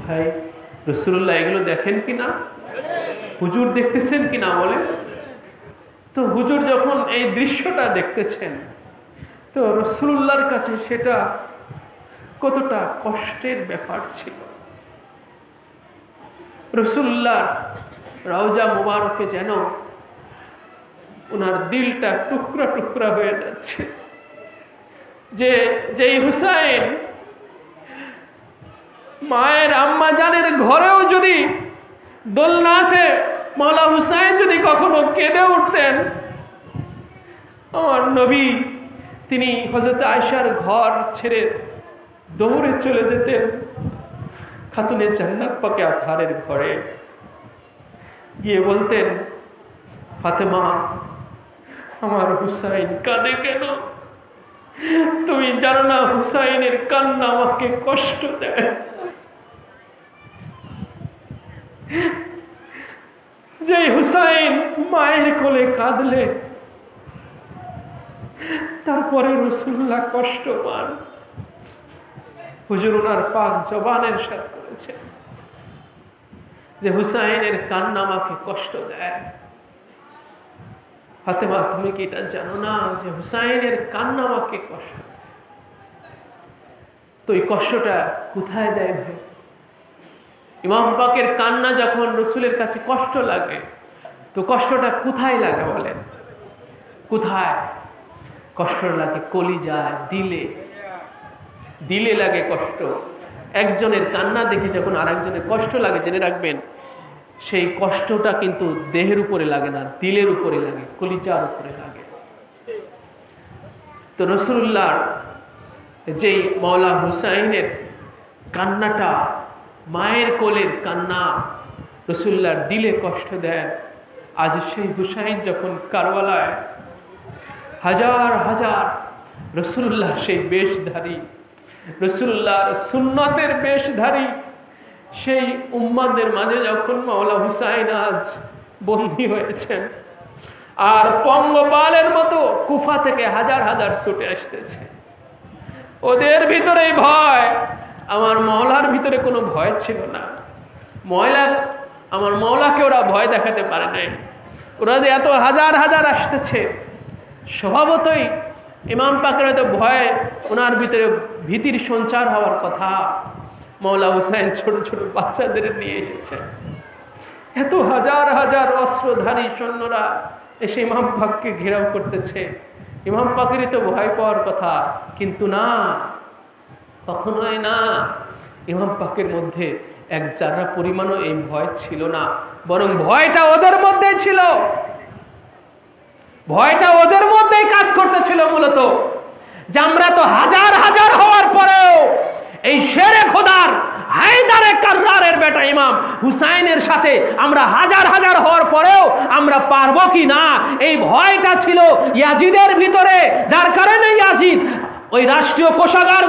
ভাই রাসূলুল্লাহ এগুলো দেখেন কিনা? হুজুর দেখতেছেন কিনা বলে? তো হুজুর যখন এই দৃশ্যটা দেখতেছেন, তো রাসূলুল্লাহর কাছে সেটা কতটা কষ্টের ব্যাপার ছিল। রাসূলুল্লাহর রওজা মুবারকে যেন ওনার দিলটা টুকরা টুকরা হয়ে যাচ্ছে। যেই হুসাইন মায়ের আম্মা জানের ঘরেও যদি দোলনাতে মওলা হুসাইন যদি কখনো কেঁদে উঠতেন, আমার নবী তিনি হযরত আয়েশার ঘর ছেড়ে দৌড়ে চলে যেতেন খাতুনে জান্নাত পাকে আতহারের ঘরে, গিয়ে বলতেন, ফাতেমা আমার হুসাইন কাঁদে কেন? তুমি জানো না হুসাইনের কান্না আমাকে কষ্ট দেয়। যে হুসাইন মায়ের কোলে কাঁদলে তারপরে রাসূলুল্লাহ কষ্ট পান। হুজুর ওনার পাক জবানের সাথ করেছে যে হুসাইনের কান্না আমাকে কষ্ট দেয়। ফাতেমা, তুমি কি এটা জানো না যে হুসাইনের কান্না আমাকে কষ্ট দেয়? তো এই কষ্টটা কোথায় দেয় ভাই? ইমাম পাকের কান্না যখন রসুলের কাছে কষ্ট লাগে, তো কষ্টটা কোথায় লাগে বলেন? কোথায় কষ্ট লাগে? কলিজায়, দিলে, দিলে লাগে কষ্ট। একজনের কান্না দেখে যখন আরেকজনের কষ্ট লাগে, জেনে রাখবেন সেই কষ্টটা কিন্তু দেহের উপরে লাগে না, দিলের উপরে লাগে, কলিজার উপরে লাগে। তো রাসূলুল্লাহ যেই মওলা হুসাইনের কান্নাটা, মায়ের কোলের কান্না রাসূলুল্লাহর দিলে কষ্ট দেয়। আজ সেই হুসাইন যখন কারবালায় হাজার হাজার রাসূলুল্লাহ সেই বেশধারী, রাসূলুল্লাহর সুন্নতের বেশধারী সেই উম্মাদের মাঝে যখন মাওলা হুসাইন আজ বন্দী হয়েছেন, আর পঙ্গপালের মতো কুফা থেকে হাজার হাজার ছুটে আসতেছে, ওদের ভিতরেই ভয়। আমার মওলার ভিতরে কোনো ভয় ছিল না। আমার মওলাকে ওরা ভয় দেখাতে পারে নাই। ওরা যে এত হাজার হাজার আসতেছে, স্বভাবতই ইমাম পাকের হয়তো ভয়, ওনার ভিতরে ভীতির সঞ্চার হওয়ার কথা। মওলা হুসাইন ছোট ছোট বাচ্চাদের নিয়ে এসেছেন, এত হাজার হাজার অস্ত্রধারী সৈন্যরা এসে ইমাম পাককে ঘেরাও করতেছে। ইমাম পাকেরই তো ভয় পাওয়ার কথা, কিন্তু না, কখনোই না। ইমাম পাকের মধ্যে এক যারা পরিমাণও এই ভয় ছিল না, বরং ভয়টা ওদের মধ্যে ছিল। ভয়টা ওদের মধ্যেই কাজ করতেছিল মূলত, যে আমরা তো হাজার হাজার হওয়ার পরেও এই শেরে খোদার হায়দারে কাররারের বেটা ইমাম হুসাইনের সাথে আমরা হাজার হাজার হওয়ার পরেও আমরা পারবো কি না, এই ভয়টা ছিল ইয়াজিদের ভিতরে। যার কারণে ইয়াজিদ ওই রাষ্ট্রীয় কোষাগার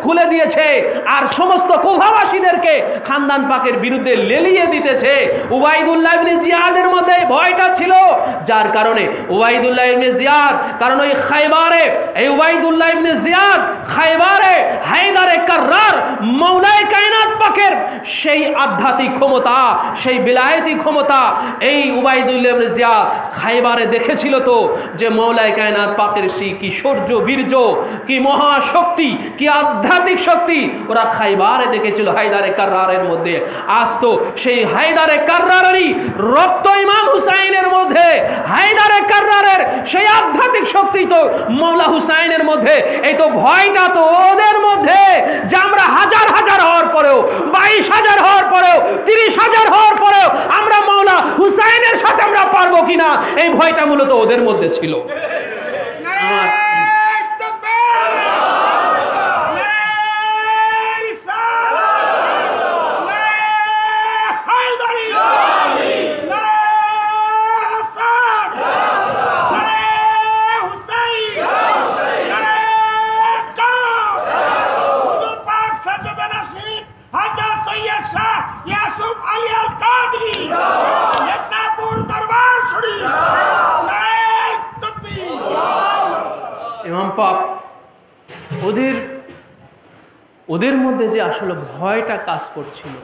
খুলে দিয়েছে আর সমস্ত কুফাবাসীদেরকে খানদান পাকের বিরুদ্ধে লেলিয়ে দিতেছে। উবাইদুল্লাহ ইবনে জিয়াদের মধ্যে ভয়টা ছিল, যার কারণে উবাইদুল্লাহ ইবনে জিয়াদ, কারণ ওই খায়বারে এই উবাইদুল্লাহ ইবনে জিয়াদ খায়বারে হায়দারে কাররার মাওলায়ে কায়নাত পাকের সেই আধ্যাত্মিক ক্ষমতা, সেই বিলায়েতি ক্ষমতা এই উবাইদুল্লাহ ইবনে জিয়াদ খায়বারে দেখেছিল তো, যে মাওলায়ে কায়নাত পাকের সেই কি শৌর্য, বীর্য, কি মহাশক্তি, কি আধ্যাত্মিক শক্তি ওরা খায়বারে দেখেছিল হায়দারে কাররারের মধ্যে। আজ তো সেই হায়দারে কাররারেরই রক্ত ইমাম হুসাইনের মধ্যে, হায়দারে কাররারের সেই আধ্যাত্মিক শক্তি তো মাওলা হুসাইনের মধ্যে। এই তো ভয়টা তো ওদের মধ্যে, যে আমরা হাজার হাজার হওয়ার পরেও, 22,000 হওয়ার পরেও, 30,000 হওয়ার পরেও আমরা মাওলা হুসাইনের সাথে আমরা পারবো কিনা, এই ভয়টা মূলত ওদের মধ্যে ছিল। ইমাম পাক ওদের মধ্যে যে আসলে ভয়টা কাজ করছিল,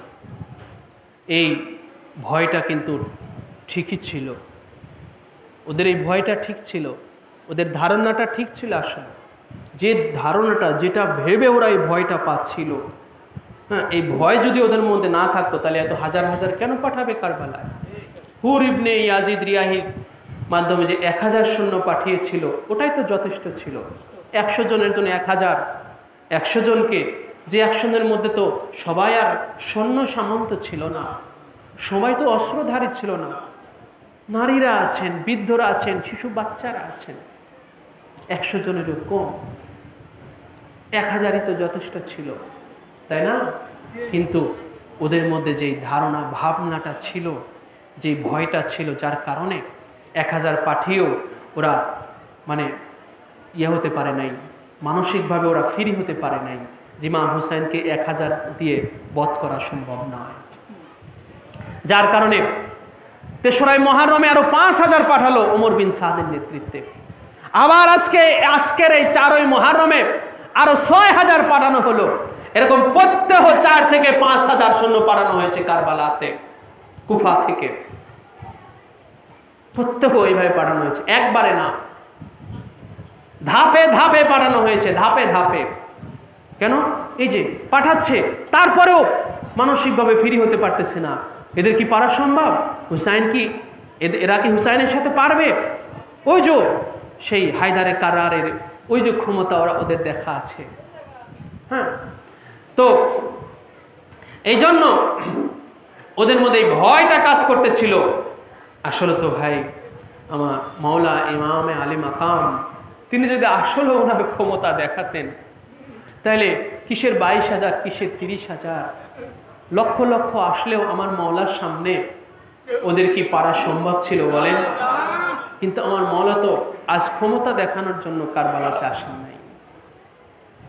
এই ভয়টা কিন্তু ঠিকই ছিল। ওদের এই ভয়টা ঠিক ছিল, ওদের ধারণাটা ঠিক ছিল। আসলে যে ধারণাটা, যেটা ভেবে ওরা এই ভয়টা পাচ্ছিল, হ্যাঁ, এই ভয় যদি ওদের মধ্যে না থাকতো তাহলে এত হাজার হাজার কেন পাঠাবে কারবালায়? হুর ইবনে ইয়াজিদ রিয়াহির মাধ্যমে যে 1000 সৈন্য পাঠিয়েছিল, ওটাই তো যথেষ্ট ছিল। 100 জনের জন্য 1000, 100 জনকে, যে 100 জনের মধ্যে তো সবাই আর সৈন্য সামন্ত ছিল না, সবাই তো অস্ত্রধারী ছিল না, নারীরা আছেন, বৃদ্ধরা আছেন, শিশু বাচ্চারা আছেন। 100 জনেরও কম, 1000ই তো যথেষ্ট ছিল, তাই না? কিন্তু ওদের মধ্যে যেই ধারণা, ভাবনাটা ছিল, যেই ভয়টা ছিল, যার কারণে 1000 পাঠিয়েও ওরা মানে হতে পারে নাই, মানসিকভাবে ওরা ফ্রি হতে পারে নাই যে ইমাম হুসাইনকে 1000 দিয়ে বধ করা সম্ভব নয়। যার কারণে 3রা মুহররমে আরো 5000 পাঠালো ওমর বিন সাদের নেতৃত্বে। আবার আজকের এই 4ই মুহররমে আরো 6000 পাঠানো হলো। এরকম প্রত্যহ 4 থেকে 5000 সৈন্য পাঠানো হয়েছে কারবালাতে, কুফা থেকে। প্রত্যহ এইভাবে পাঠানো হয়েছে, একবারে না, ধাপে ধাপে পাঠানো হয়েছে, ধাপে ধাপে। কেন? এই যে পাঠাচ্ছে, তারপরেও মানসিকভাবে ফ্রি হতে পারতেছে না। এদের কি পারা সম্ভব? হুসাইন কি এরা কি হুসাইনের সাথে পারবে? ওই যে সেই হায়দারে কারারের ওই যে ক্ষমতা ওদের দেখা আছে। হ্যাঁ, তো এই জন্য ওদের মধ্যে ভয়টা কাজ করতেছিল। আসলে তো ভাই আমার মাওলা ইমামে আলী মাকাম তিনি যদি আসলে ওনার ক্ষমতা দেখাতেন, তাহলে কিসের 22,000, কিসের 30,000, লক্ষ লক্ষ আসলেও আমার মাওলার সামনে ওদের কি পারা সম্ভব ছিল বলেন? কিন্তু আমার মাওলা তো আজ ক্ষমতা দেখানোর জন্য কারবালাতে আসেন নাই,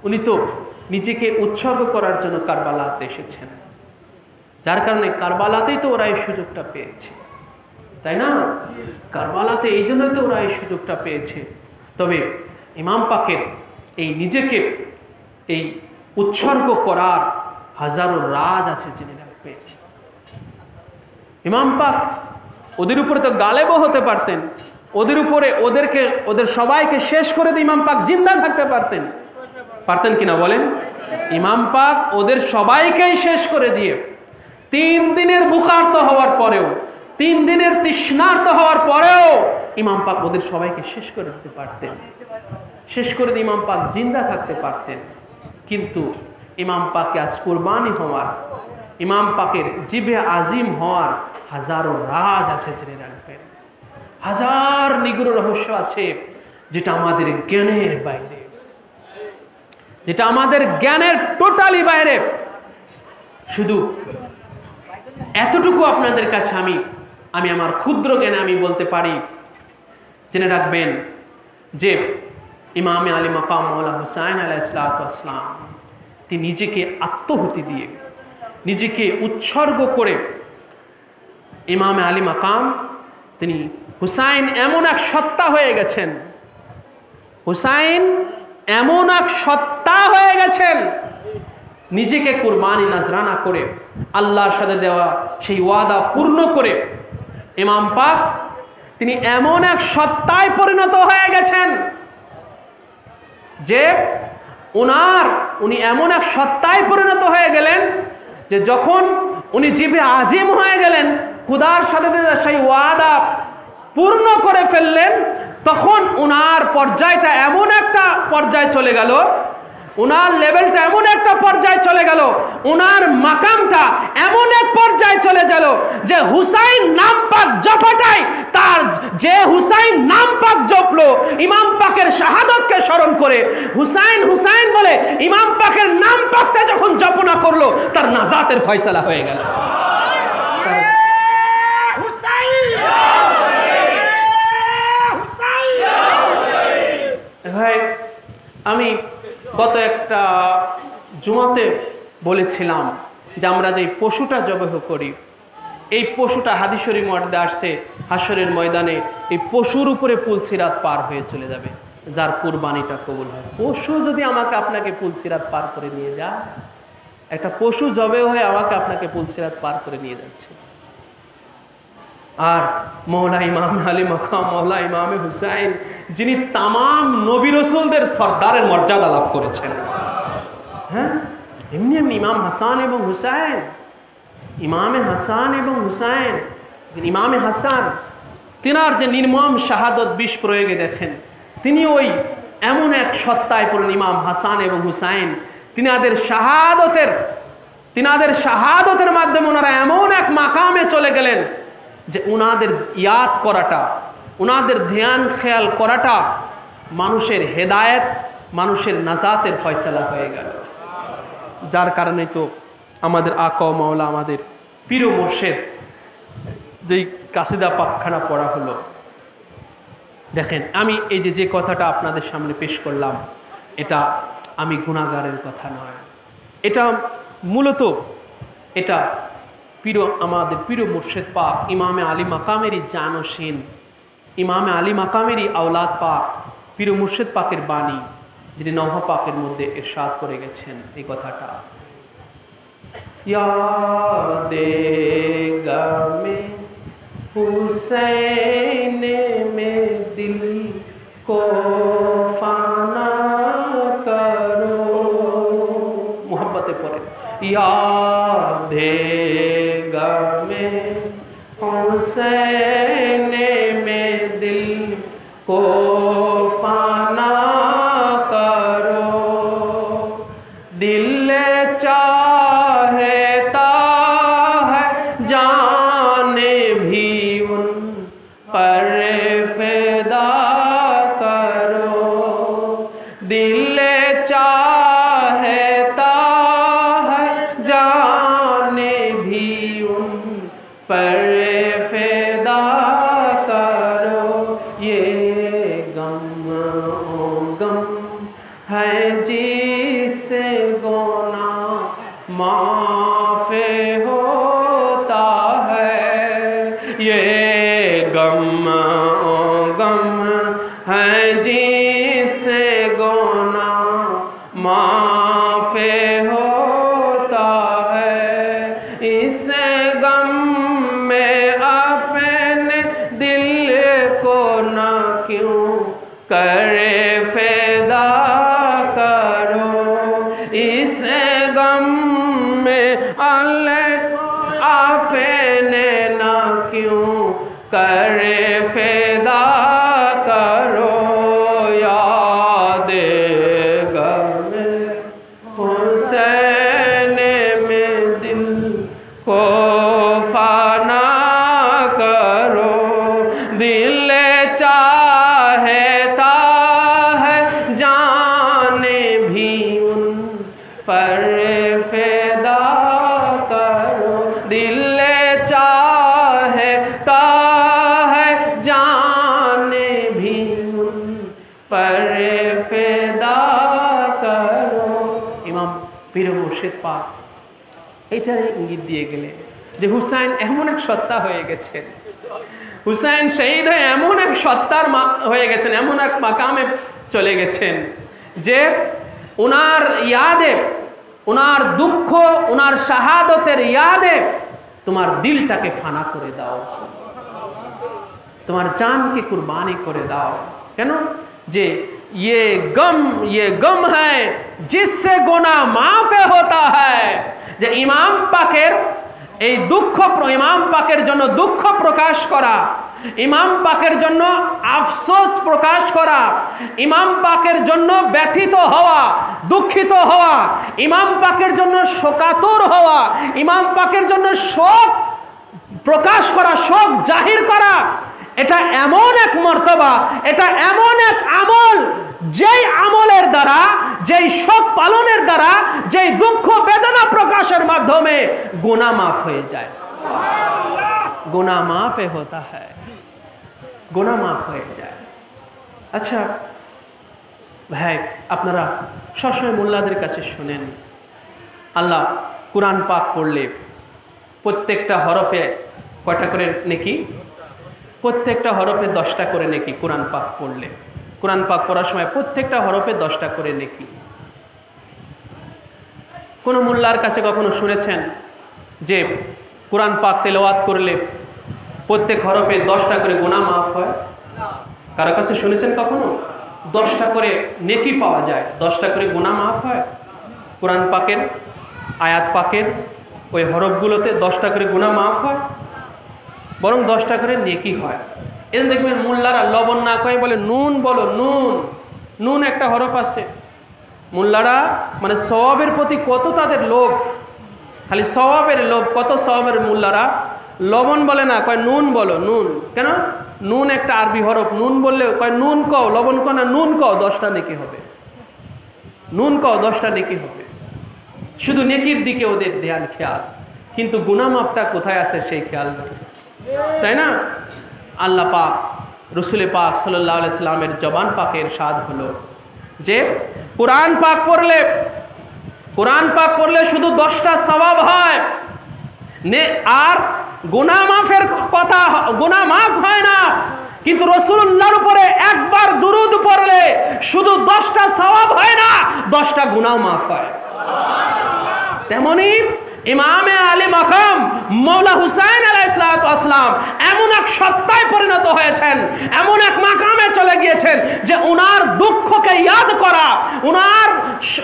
উনি তো নিজেকে উৎসর্গ করার জন্য কারবালাতে এসেছেন। যার কারণে কারবালাতেই তো ওরা এই সুযোগটা পেয়েছে, তাই না? কারবালাতে এই জন্যই তো ওরা এই সুযোগটা পেয়েছে। তবে ইমাম পাকের এই নিজেকে এই উৎসর্গ করার হাজারো রাজ আছে, জেনে রাখবে। ইমাম পাক ওদের উপরে তো গালেবও হতে পারতেন, ওদের উপরে ওদের সবাইকে শেষ করে দিয়ে ইমাম পাক জিন্দা থাকতে পারতেন। পারতেন কিনা বলেন? ইমাম পাক ওদের সবাইকেই শেষ করে দিয়ে 3 দিনের বুখার্ত হওয়ার পরেও, 3 দিনের তৃষ্ণার্ত হওয়ার পরেও ইমাম পাক ওদের সবাইকে শেষ করে দিতে পারতেন, শেষ করে দিয়ে ইমাম পাক জিন্দা থাকতে পারতেন। কিন্তু ইমাম পাকে আজ কুরবানি হওয়ার, ইমাম পাকের জিবে আজিম হওয়ার হাজারো রাজ আছে, জেনে রাখবেন। হাজার নিগুড় রহস্য আছে যেটা আমাদের জ্ঞানের বাইরে, যেটা আমাদের জ্ঞানের টোটালি বাইরে। শুধু এতটুকু আপনাদের কাছে আমি আমার ক্ষুদ্র জ্ঞানে আমি বলতে পারি, জেনে রাখবেন যে ইমামে আলী মাকাম মাওলা হুসাইন আলাইহিসসালাম তিনি নিজেকে আত্মহুতি দিয়ে, নিজেকে উৎসর্গ করে ইমামে আলী মাকাম তিনি হুসাইন এমন এক সত্তা হয়ে গেছেন, হুসাইন এমন এক সত্তা হয়ে গেছেন, নিজেকে কুরবানি নাজরানা করে আল্লাহর সাথে দেওয়া সেই ওয়াদা পূর্ণ করে ইমাম পাক তিনি এমন এক সত্তায় পরিণত হয়ে গেছেন যে উনি এমন এক সত্তায় পরিণত হয়ে গেলেন যে যখন উনি জিবে আজিম হয়ে গেলেন, খুদার সাথে সেই ওয়াদা পূর্ণ করে ফেললেন, তখন উনার পর্যায়টা এমন একটা পর্যায়ে চলে গেল, উনার লেভেলটা এমন একটা পর্যায়ে চলে গেল, উনার মাকামটা এমন এক পর্যায়ে চলে গেল যে হুসাইন নাম পাক জপাটাই তার, যে হুসাইন নাম পাক জপলো ইমাম পাকের শাহাদাতকে স্মরণ করে, হুসাইন হুসাইন বলে ইমাম পাকের নাম পাকটা যখন জপনা করলো, তার নাজাতের ফয়সালা হয়ে গেল। ভাই আমি গত একটা জুমাতে বলেছিলাম যে আমরা যে পশুটা জবাহ করি, এই পশুটা হাদিস শরীফের মধ্যে আসছে, হাশরের ময়দানে এই পশুর উপরে পুলসিরাত পার হয়ে চলে যাবে যার কুরবানিটা কবুল হয়। পশু যদি আমাকে আপনাকে পুলসিরাত পার করে নিয়ে যায়, একটা পশু জবে হয়ে আমাকে আপনাকে পুলসিরাত পার করে নিয়ে যাচ্ছে, আর মৌলা ইমাম আলী মাকাম মৌলা ইমামে হুসাইন যিনি তামাম নবী রাসূলদের সর্দারের মর্যাদা লাভ করেছেন, হ্যাঁ এমনি এমনি ইমাম হাসান এবং হুসাইন, ইমামে হাসান এবং হুসাইন, ইমামে হাসান তিনার যে নির্মম শাহাদত বিষ প্রয়োগে দেখেন, তিনি ওই এমন এক সত্তায় পড়েন ইমাম হাসান এবং হুসাইন, তিনাদের শাহাদতের মাধ্যমে ওনারা এমন এক মাকামে চলে গেলেন যে উনাদের ইয়াদ করাটা, উনাদের ধ্যান খেয়াল করাটা মানুষের হেদায়েত, মানুষের নাজাতের ফয়সালা হয়ে গেল। যার কারণে তো আমাদের আকা মাওলা, আমাদের পীর মুর্শিদ যেই কাসিদা পাকখানা পড়া হলো, দেখেন আমি এই যে কথাটা আপনাদের সামনে পেশ করলাম, এটা আমি গুনাহগারের কথা নয়, এটা মূলত এটা আমাদের প্রিয় মুর্শিদ পাক ইমামে আলী মাকামেরই জানশীন, ইমামে আলী মাকামেরই আওলাদ পাক, প্রিয় মুর্শিদ পাকের বাণী, যিনি নওহা পাকের মধ্যে ইরশাদ করে গেছেন এই কথাটা, यादे गमे हुसैन में दिल को फाना करो, मोहब्बते पड़े, यादे गमे हुसैन में दिल को फाना करो, दिल चाहता है जाने भी उन पर फिदा करो, दिल चाहता है जाने भी उन पर फिदा करो, ये गम ओ गम है जिससे गुना माफ़ होता है, ये गम ओ गम है जिससे गुना माफ़ होता है, इस गम में अपने दिल को न क्यों करे फिदा करो, इस गम में अपने न क्यों करे फिदा करो, याद गम हुसैन में दिल को फाना करो, दिल चाहता है जाने भी उन पर फिदा करो, दिल चाहता है जाने भी उन पर फिदा करो। ইমাম পীর মুর্শিদ পাক এটাই ইঙ্গিত দিয়ে গেলেন যে হুসাইন এমন এক সত্তা হয়ে গেছেন, হুসাইন শহীদ হয়ে এমন এক সত্তার হয়ে গেছেন, এমন এক মাকামে চলে গেছেন যে ওনার ইয়াদে, ওনার দুঃখ, ওনার শাহাদতের ইয়াদে তোমার দিলটাকে ফানা করে দাও, তোমার জানকে কুরবানি করে দাও। কেন? যে ये गम है जिससे गुनाह माफ होता है, যে ইমাম পাকের এই দুঃখ, ইমাম পাকের জন্য দুঃখ প্রকাশ করা, ইমাম পাকের জন্য আফসোস প্রকাশ করা, ইমাম পাকের জন্য ব্যথিত হওয়া, দুঃখিত হওয়া, ইমাম পাকের জন্য শোকাতুর হওয়া, ইমাম পাকের জন্য শোক প্রকাশ করা, শোক জাহির করা, এটা এমন এক মর্তবা, এটা এমন এক আমল, যেই আমলের দ্বারা, যেই শোক পালনের দ্বারা, যেই দুঃখ বেদনা প্রকাশের মাধ্যমে গুনাহ মাফ হয়ে যায়, গুনাহ মাফ হতা হ্যায়, গুনাহ মাফ হয়ে যায়। আচ্ছা ভাই, আপনারা সবসময় মোল্লাদের কাছে শুনেন, আল্লাহ কুরআন পাক পড়লে প্রত্যেকটা হরফে কয়টা করে নেকি? প্রত্যেকটা হরফে 10টা করে নেকি। কুরআন পাক পড়লে, কুরআন পাক পড়ার সময় প্রত্যেকটা হরফে 10টা করে নেকি। কোন মোল্লার কাছে কখনো শুনেছেন যে কুরআন পাক তেলাওয়াত করলে প্রত্যেক হরফে 10টা করে গুনাহ মাফ হয়? কারো কাছে শুনেছেন কখনো 10টা করে নেকি পাওয়া যায়, 10টা করে গুনাহ মাফ হয়? কুরআন পাকের আয়াত পাকের ওই হরফগুলোতে 10টা করে গুনাহ মাফ হয়, বরং 10টা করে নেকি হয়। এই দেখবেন মোল্লারা লবণ না কয়ে বলে নুন বলো, নুন, নুন একটা হরফ আছে। মোল্লারা মানে সওয়াবের প্রতি কত তাদের লোভ, খালি সওয়াবের লোভ, কত সওয়াবের মোল্লারা লবণ বলে না, কয় নুন বলো, নুন। কেন? নুন একটা আরবি হরফ, নুন বললে কয় নুন কও, লবণ কও না, নুন কও, 10টা নেকি হবে, নুন কও, 10টা নেকি হবে। শুধু নেকির দিকে ওদের ধ্যান, খেয়াল, কিন্তু গুনাহ মাফটা কোথায় আছে সেই খেয়াল নেই, তাই না? আল্লাহ পাক, রসুল পাক সাল্লাল্লাহু আলাইহি সাল্লামের জবান পাকে ইরশাদ হলো যে কুরআন পাক পড়লে, কুরআন পাক পড়লে শুধু 10টা সওয়াব হয়, আর গুনাহ মাফের কথা, গুনাহ মাফ হয় না, কিন্তু রাসূলুল্লাহর উপরে একবার দুরূদ পড়লে শুধু 10টা সওয়াব হয় না, 10টা গুনাহ মাফ হয়। তেমনি ইমামে আলী মাকাম মাওলা হুসাইন আলাইহিস সালাম এমন এক সত্তায় পরিণত হয়েছেন, এমন এক মাকামে চলে গিয়েছেন যে উনার দুঃখকে ইয়াদ করা,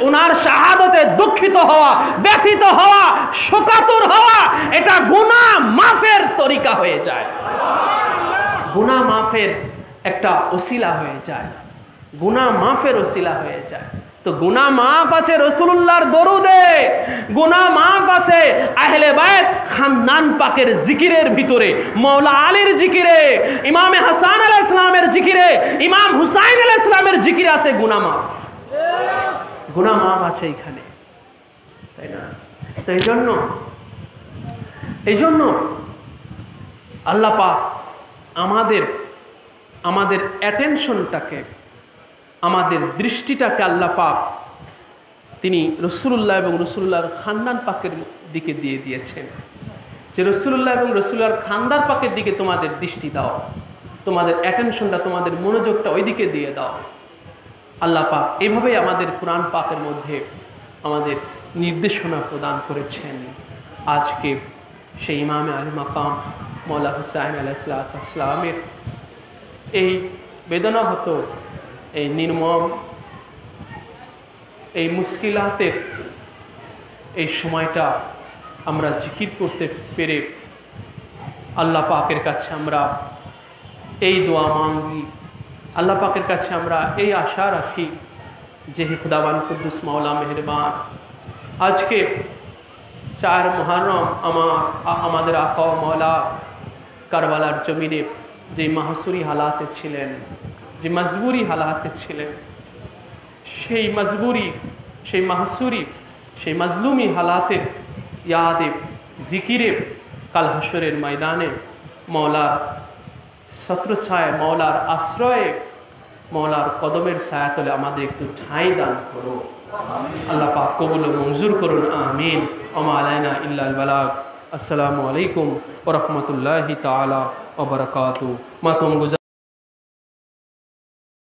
উনার শাহাদতে দুঃখিত হওয়া, ব্যথিত হওয়া, শোকাতুর হওয়া, এটা গুনাহ মাফের তরিকা হয়ে যায়, গুনাহ মাফের একটা ওসিলা হয়ে যায়, গুনাহ মাফের ওসিলা হয়ে যায়। তো গুনাহ মাফ আছে রাসূলুল্লাহর দরুদে, গুনাহ মাফ আছে আহলে বায়ত খানদান পাকের জিকিরের ভিতরে, মাওলা আলীর জিকিরে, ইমামে হাসান আলাইহিস সালামের জিকিরে, ইমাম হুসাইন আলাইহিস সালামের জিকিরে আছে গুনাহ মাফ, গুনাহ মাফ আছে এখানে, তাই না? তো এই জন্য আল্লাহ পাক আমাদের অ্যাটেনশনটাকে, আমাদের দৃষ্টিটাকে আল্লাহ পাক তিনি রাসূলুল্লাহ এবং রাসূলুল্লাহর খানদান পাকের দিকে দিয়ে দিয়েছেন, যে রাসূলুল্লাহ এবং রাসূলুল্লাহর খানদান পাকের দিকে তোমাদের দৃষ্টি দাও, তোমাদের অ্যাটেনশনটা, তোমাদের মনোযোগটা ওই দিকে দিয়ে দাও। আল্লাহ পাক এইভাবেই আমাদের কোরআন পাকের মধ্যে আমাদের নির্দেশনা প্রদান করেছেন। আজকে সেই ইমামে আলী মাকাম মাওলা হুসাইন আলাইহিস সালামের এই বেদনাহত, এই নির্মম, এই মুশকিলাতের এই সময়টা আমরা জিকির করতে পেরে আল্লাহ পাকের কাছে আমরা এই দোয়া মাঙ্গি, আল্লাহ পাকের কাছে আমরা এই আশা রাখি যে হে খুদাবান কুদ্দুস মাওলা মেহেরবান, আজকে 4 মুহররম আমাদের আকা মাওলা কারবালার জমিনে যে মাহসুরি হালাতে ছিলেন, যে মজবুরি হালাতে ছিলেন, সেই মজবুরি, সেই মাহসুরি, সেই মজলুমি হালাতের ইয়াদে, জিকিরে কাল হাসরের ময়দানে মওলার ছত্রছায়া, মওলার আশ্রয়ে, মওলার কদমের ছায়াতলে আমাদের একটু ঠাঁই দান করো। আল্লাহ পাক কবুল ও মঞ্জুর করুন, আমিন। ওমা আলাইনা ইল্লাল বালাগ। আসসালামু আলাইকুম ওয়া রাহমাতুল্লাহি তাআলা ওয়া বারাকাতুহু। মাতুম গুজার